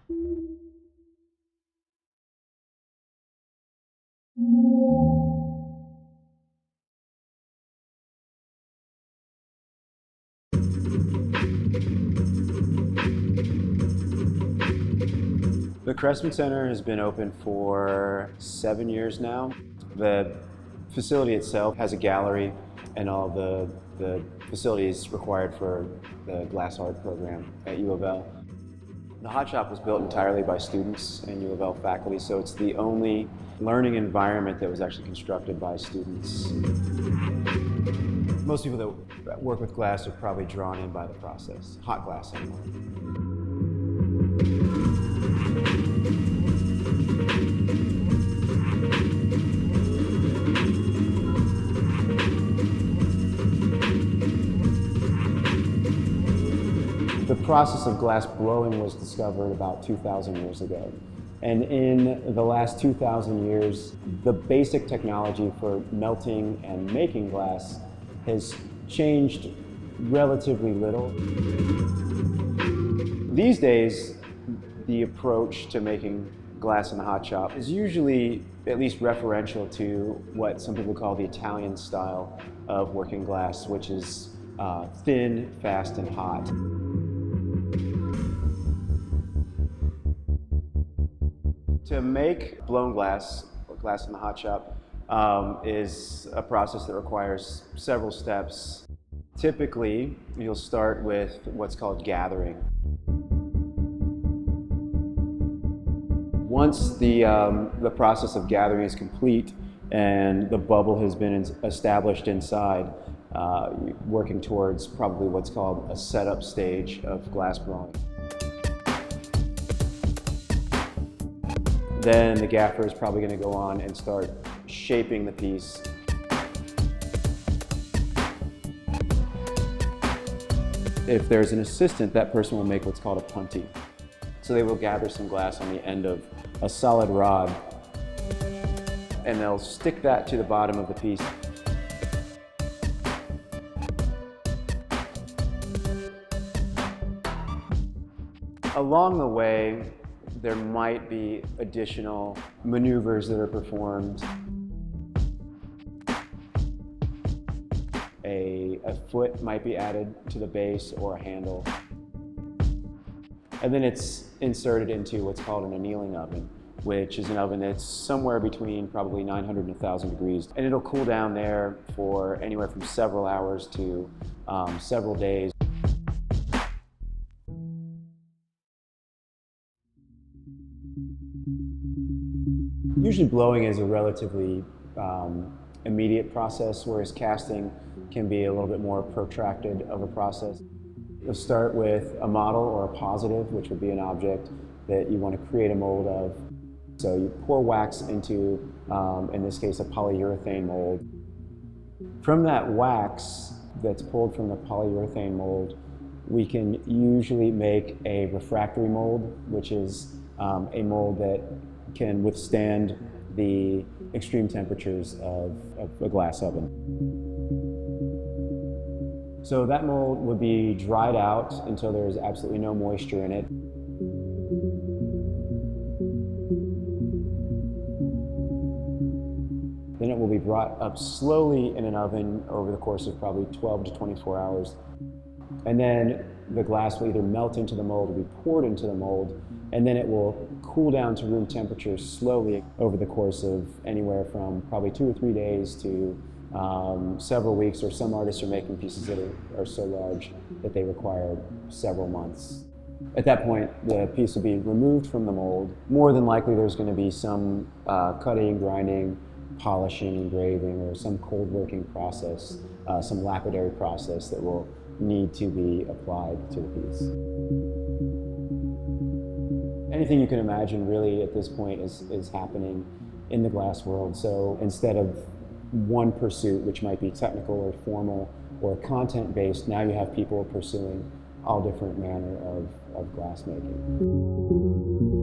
The Cressman Center has been open for 7 years now. The facility itself has a gallery and all the facilities required for the glass art program at U of L. The hot shop was built entirely by students and U of L faculty, so it's the only learning environment that was actually constructed by students. Most people that work with glass are probably drawn in by the process, hot glass anymore. The process of glass blowing was discovered about 2,000 years ago. And in the last 2,000 years, the basic technology for melting and making glass has changed relatively little. These days, the approach to making glass in the hot shop is usually at least referential to what some people call the Italian style of working glass, which is thin, fast, and hot. To make blown glass, or glass in the hot shop, is a process that requires several steps. Typically, you'll start with what's called gathering. Once the process of gathering is complete and the bubble has been established inside, working towards probably what's called a setup stage of glass blowing. Then the gaffer is probably going to go on and start shaping the piece. If there's an assistant, that person will make what's called a punty. So they will gather some glass on the end of a solid rod, and they'll stick that to the bottom of the piece. Along the way, there might be additional maneuvers that are performed. A foot might be added to the base or a handle. And then it's inserted into what's called an annealing oven, which is an oven that's somewhere between probably 900 and 1,000 degrees. And it'll cool down there for anywhere from several hours to several days. Usually blowing is a relatively immediate process, whereas casting can be a little bit more protracted of a process. You'll start with a model or a positive, which would be an object that you want to create a mold of. So you pour wax into, in this case, a polyurethane mold. From that wax that's pulled from the polyurethane mold, we can usually make a refractory mold, which is a mold that can withstand the extreme temperatures of a glass oven. So that mold would be dried out until there's absolutely no moisture in it. Then it will be brought up slowly in an oven over the course of probably 12 to 24 hours. And then the glass will either melt into the mold or be poured into the mold, and then it will cool down to room temperature slowly over the course of anywhere from probably 2 or 3 days to several weeks, or some artists are making pieces that are so large that they require several months. At that point, the piece will be removed from the mold. More than likely there's going to be some cutting, grinding, polishing, engraving, or some cold working process, some lapidary process that will need to be applied to the piece. Anything you can imagine really at this point is happening in the glass world. So instead of one pursuit, which might be technical or formal or content-based, now you have people pursuing all different manner of glass making.